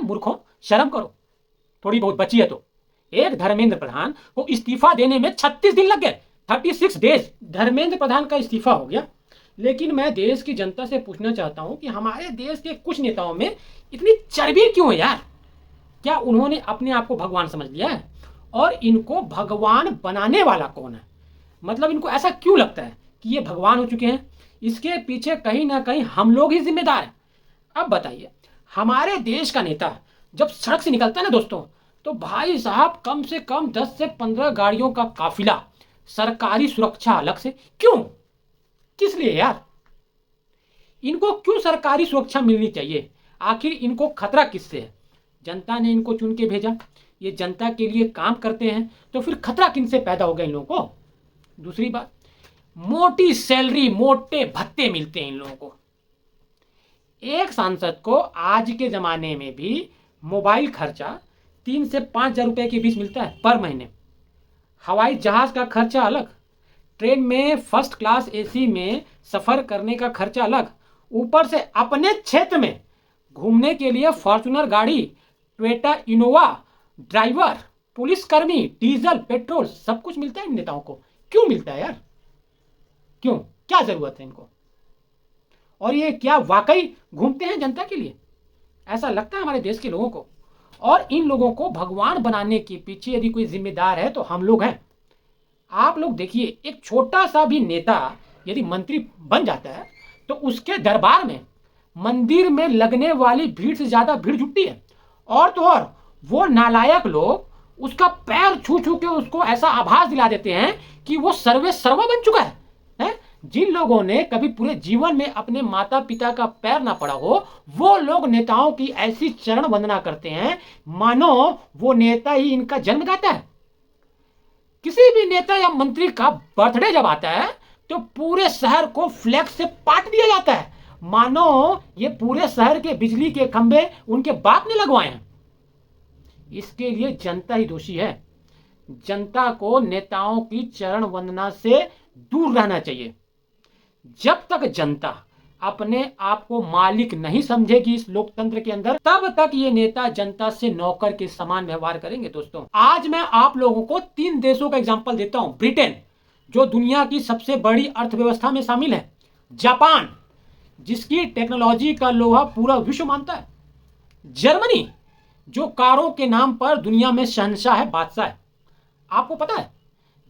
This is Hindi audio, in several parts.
मूर्खों, शर्म करो, थोड़ी बहुत बची है तो। एक धर्मेंद्र प्रधान को इस्तीफा देने में 36 दिन लग गए, 36 डेज। धर्मेंद्र प्रधान का इस्तीफा हो गया। लेकिन मैं देश की जनता से पूछना चाहता हूं कि हमारे देश के कुछ नेताओं में इतनी चर्बी क्यों है यार? क्या उन्होंने अपने आप को भगवान समझ लिया है? और इनको भगवान बनाने वाला कौन है? मतलब इनको ऐसा क्यों लगता है कि ये भगवान हो चुके हैं? इसके पीछे कहीं ना कहीं हम लोग ही जिम्मेदार हैं। अब बताइए, हमारे देश का नेता जब सड़क से निकलता है ना दोस्तों, तो भाई साहब कम से कम 10 से 15 गाड़ियों का काफिला, सरकारी सुरक्षा अलग से। क्यों? किस लिए यार? इनको क्यों सरकारी सुरक्षा मिलनी चाहिए? आखिर इनको खतरा किससे है? जनता ने इनको चुन के भेजा, ये जनता के लिए काम करते हैं, तो फिर खतरा किनसे पैदा हो गया इन लोगों को? दूसरी बात, मोटी सैलरी, मोटे भत्ते मिलते हैं इन लोगों को। एक सांसद को आज के जमाने में भी मोबाइल खर्चा 3 से 5 हजार रुपए के बीच मिलता है पर महीने। हवाई जहाज का खर्चा अलग, ट्रेन में फर्स्ट क्लास एसी में सफर करने का खर्चा अलग, ऊपर से अपने क्षेत्र में घूमने के लिए फॉर्च्यूनर गाड़ी, टोयोटा इनोवा, ड्राइवर, पुलिसकर्मी, डीजल, पेट्रोल, सब कुछ मिलता है इन नेताओं को। क्यों मिलता है यार? क्यों? क्या जरूरत है इनको? और ये क्या वाकई घूमते हैं जनता के लिए? ऐसा लगता है हमारे देश के लोगों को। और इन लोगों को भगवान बनाने के पीछे यदि कोई जिम्मेदार है तो हम लोग हैं। आप लोग देखिए, एक छोटा सा भी नेता यदि मंत्री बन जाता है तो उसके दरबार में मंदिर में लगने वाली भीड़ से ज्यादा भीड़ जुटती है। और तो और वो नालायक लोग उसका पैर छू छू के उसको ऐसा आभास दिला देते हैं कि वो सर्वे सर्वा बन चुका है। जिन लोगों ने कभी पूरे जीवन में अपने माता पिता का पैर ना पड़ा हो, वो लोग नेताओं की ऐसी चरण वंदना करते हैं मानो वो नेता ही इनका जन्मदाता है। किसी भी नेता या मंत्री का बर्थडे जब आता है तो पूरे शहर को फ्लैक्स से पाट दिया जाता है, मानो ये पूरे शहर के बिजली के खंभे उनके बाप ने लगवाए हैं। इसके लिए जनता ही दोषी है। जनता को नेताओं की चरण वंदना से दूर रहना चाहिए। जब तक जनता अपने आप को मालिक नहीं समझेगी इस लोकतंत्र के अंदर, तब तक ये नेता जनता से नौकर के समान व्यवहार करेंगे। दोस्तों, आज मैं आप लोगों को 3 देशों का एग्जांपल देता हूं। ब्रिटेन, जो दुनिया की सबसे बड़ी अर्थव्यवस्था में शामिल है। जापान, जिसकी टेक्नोलॉजी का लोहा पूरा विश्व मानता है। जर्मनी, जो कारों के नाम पर दुनिया में शहंशाह है, बादशाह है। आपको पता है,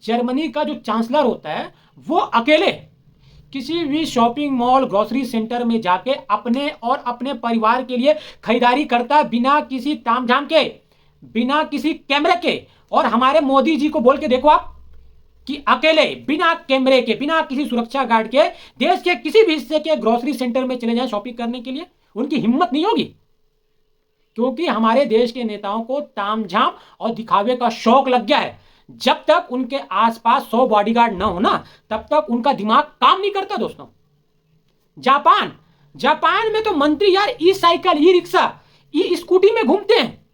जर्मनी का जो चांसलर होता है वो अकेले किसी भी शॉपिंग मॉल, ग्रोसरी सेंटर में जाके अपने और अपने परिवार के लिए खरीदारी करता है, बिना किसी तामझाम के, बिना किसी कैमरे के। और हमारे मोदी जी को बोल के देखो आप कि अकेले, बिना कैमरे के, बिना किसी सुरक्षा गार्ड के देश के किसी भी हिस्से के ग्रोसरी सेंटर में चले जाएं शॉपिंग करने के लिए, उनकी हिम्मत नहीं होगी। क्योंकि हमारे देश के नेताओं को तामझाम और दिखावे का शौक लग गया है। जब तक उनके आसपास 100 बॉडीगार्ड ना हो ना, तब तक उनका दिमाग काम नहीं करता। दोस्तों, जापान में तो मंत्री यार e cycle, e rickshaw, e scooty में घूमते हैं।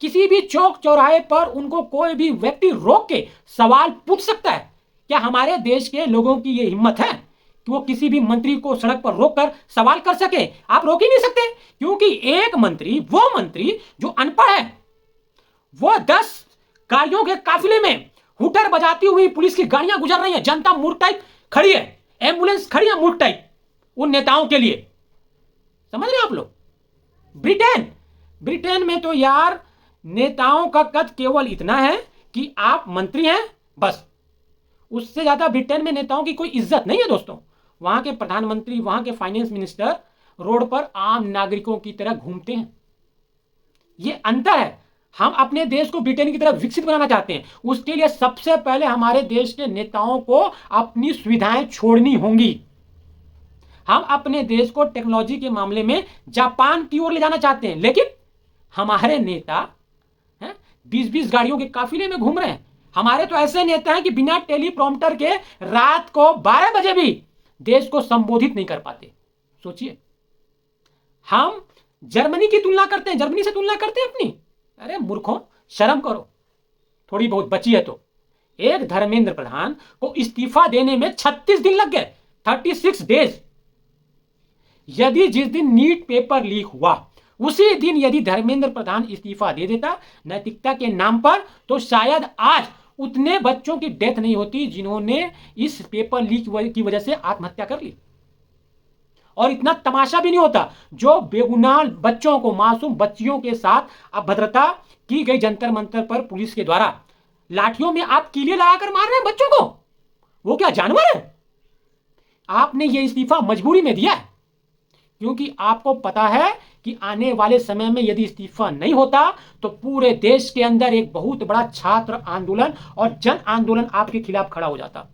किसी भी चौक चौराहे पर उनको कोई भी व्यक्ति रोक के सवाल पूछ सकता है। क्या हमारे देश के लोगों की यह हिम्मत है कि वो किसी भी मंत्री को सड़क पर रोककर सवाल कर सके? आप रोक ही नहीं सकते, क्योंकि एक मंत्री, वो मंत्री जो अनपढ़ है, वो 10 गाड़ियों के काफिले में हुटर बजाती हुई पुलिस की गाड़ियां गुजर रही हैं, जनता मूर्ख टाइप खड़ी है, एम्बुलेंस खड़ी है मूर्ख टाइप उन नेताओं के लिए। समझ रहे हैं आप लोग? ब्रिटेन में तो यार नेताओं का कद केवल इतना है कि आप मंत्री हैं, बस। उससे ज्यादा ब्रिटेन में नेताओं की कोई इज्जत नहीं है। दोस्तों, वहां के प्रधानमंत्री, वहां के फाइनेंस मिनिस्टर रोड पर आम नागरिकों की तरह घूमते हैं। ये अंतर है। हम अपने देश को ब्रिटेन की तरह विकसित बनाना चाहते हैं, उसके लिए सबसे पहले हमारे देश के नेताओं को अपनी सुविधाएं छोड़नी होंगी। हम अपने देश को टेक्नोलॉजी के मामले में जापान की ओर ले जाना चाहते हैं, लेकिन हमारे नेता 20-20 गाड़ियों के काफिले में घूम रहे हैं। हमारे तो ऐसे नेता हैं कि बिना टेलीप्रॉम्प्टर के रात को 12 बजे भी देश को संबोधित नहीं कर पाते। सोचिए, हम जर्मनी की तुलना करते हैं, जर्मनी से तुलना करते हैं अपनी। अरे मूर्खों, शर्म करो, थोड़ी बहुत बची है तो। एक धर्मेंद्र प्रधान को इस्तीफा देने में 36 दिन लग गए, 36 डेज। यदि जिस दिन नीट पेपर लीक हुआ उसी दिन यदि धर्मेंद्र प्रधान इस्तीफा दे देता नैतिकता के नाम पर, तो शायद आज उतने बच्चों की डेथ नहीं होती जिन्होंने इस पेपर लीक की वजह से आत्महत्या कर ली, और इतना तमाशा भी नहीं होता जो बेगुनाह बच्चों को, मासूम बच्चियों के साथ अभद्रता की गई जंतर मंतर पर पुलिस के द्वारा। लाठियों में आप कीले लगाकर मार रहे हैं बच्चों को, वो क्या जानवर है? आपने ये इस्तीफा मजबूरी में दिया है, क्योंकि आपको पता है कि आने वाले समय में यदि इस्तीफा नहीं होता तो पूरे देश के अंदर एक बहुत बड़ा छात्र आंदोलन और जन आंदोलन आपके खिलाफ खड़ा हो जाता।